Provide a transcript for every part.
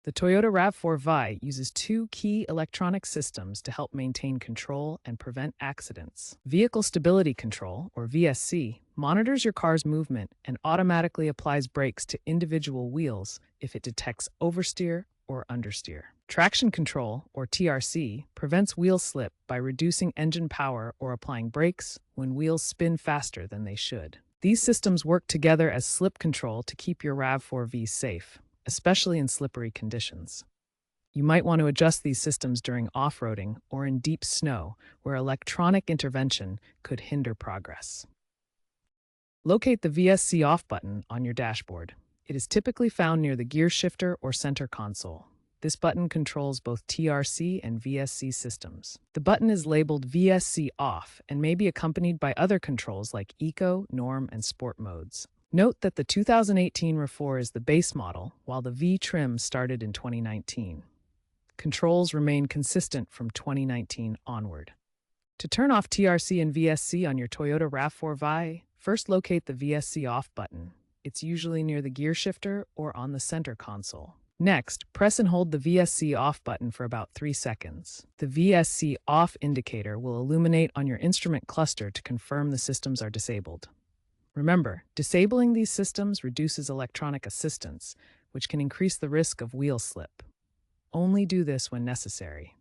The Toyota RAV4 V uses two key electronic systems to help maintain control and prevent accidents. Vehicle Stability Control, or VSC, monitors your car's movement and automatically applies brakes to individual wheels if it detects oversteer or understeer. Traction Control, or TRC, prevents wheel slip by reducing engine power or applying brakes when wheels spin faster than they should. These systems work together as slip control to keep your RAV4 V safe, especially in slippery conditions. You might want to adjust these systems during off-roading or in deep snow, where electronic intervention could hinder progress. Locate the VSC off button on your dashboard. It is typically found near the gear shifter or center console. This button controls both TRC and VSC systems. The button is labeled VSC off and may be accompanied by other controls like Eco, Norm, and Sport modes. Note that the 2018 RAV4 is the base model, while the V trim started in 2019. Controls remain consistent from 2019 onward. To turn off TRC and VSC on your Toyota RAV4 V, first locate the VSC off button. It's usually near the gear shifter or on the center console. Next, press and hold the VSC off button for about 3 seconds. The VSC off indicator will illuminate on your instrument cluster to confirm the systems are disabled. Remember, disabling these systems reduces electronic assistance, which can increase the risk of wheel slip. Only do this when necessary.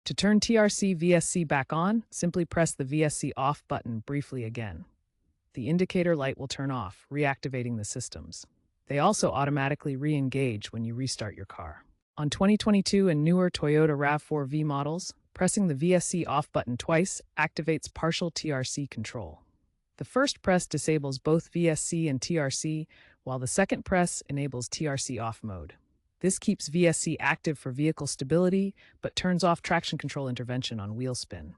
To turn TRC VSC back on, simply press the VSC off button briefly again. The indicator light will turn off, reactivating the systems. They also automatically re-engage when you restart your car. On 2022 and newer Toyota RAV4 V models, pressing the VSC off button twice activates partial TRC control. The first press disables both VSC and TRC, while the second press enables TRC off mode. This keeps VSC active for vehicle stability, but turns off traction control intervention on wheel spin.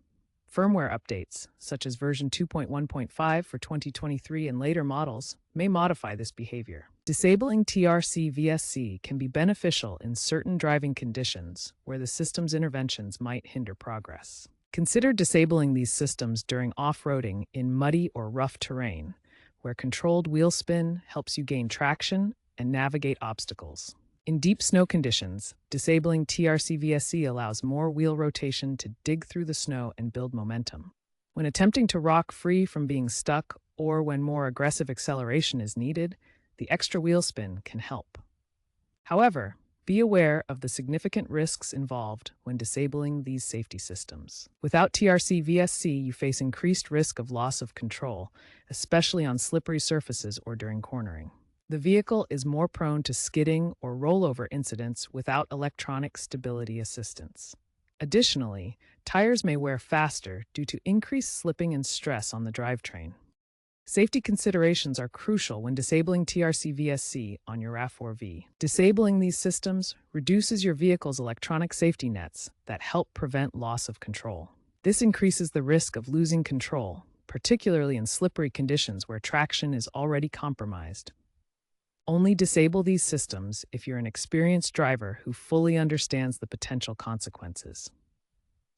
Firmware updates, such as version 2.1.5 for 2023 and later models, may modify this behavior. Disabling TRC VSC can be beneficial in certain driving conditions where the system's interventions might hinder progress. Consider disabling these systems during off-roading in muddy or rough terrain, where controlled wheel spin helps you gain traction and navigate obstacles. In deep snow conditions, disabling TRC VSC allows more wheel rotation to dig through the snow and build momentum. When attempting to rock free from being stuck or when more aggressive acceleration is needed, the extra wheel spin can help. However, be aware of the significant risks involved when disabling these safety systems. Without TRC VSC, you face increased risk of loss of control, especially on slippery surfaces or during cornering. The vehicle is more prone to skidding or rollover incidents without electronic stability assistance. Additionally, tires may wear faster due to increased slipping and stress on the drivetrain. Safety considerations are crucial when disabling TRC VSC on your RAV4 V. Disabling these systems reduces your vehicle's electronic safety nets that help prevent loss of control. This increases the risk of losing control, particularly in slippery conditions where traction is already compromised. Only disable these systems if you're an experienced driver who fully understands the potential consequences.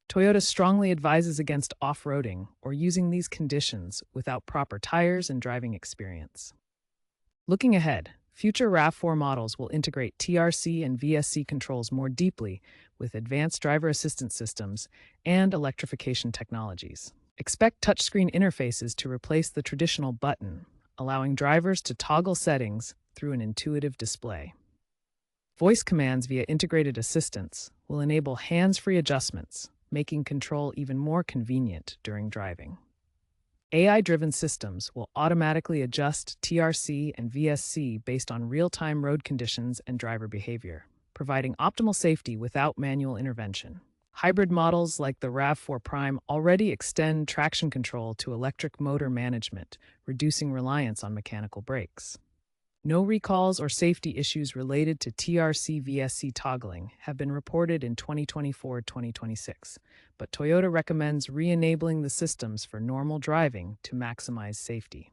Toyota strongly advises against off-roading or using these conditions without proper tires and driving experience. Looking ahead, future RAV4 models will integrate TRC and VSC controls more deeply with advanced driver assistance systems and electrification technologies. Expect touchscreen interfaces to replace the traditional button, allowing drivers to toggle settings through an intuitive display. Voice commands via integrated assistance will enable hands-free adjustments, making control even more convenient during driving. AI-driven systems will automatically adjust TRC and VSC based on real-time road conditions and driver behavior, providing optimal safety without manual intervention. Hybrid models like the RAV4 Prime already extend traction control to electric motor management, reducing reliance on mechanical brakes. No recalls or safety issues related to TRC VSC toggling have been reported in 2024-2026, but Toyota recommends re-enabling the systems for normal driving to maximize safety.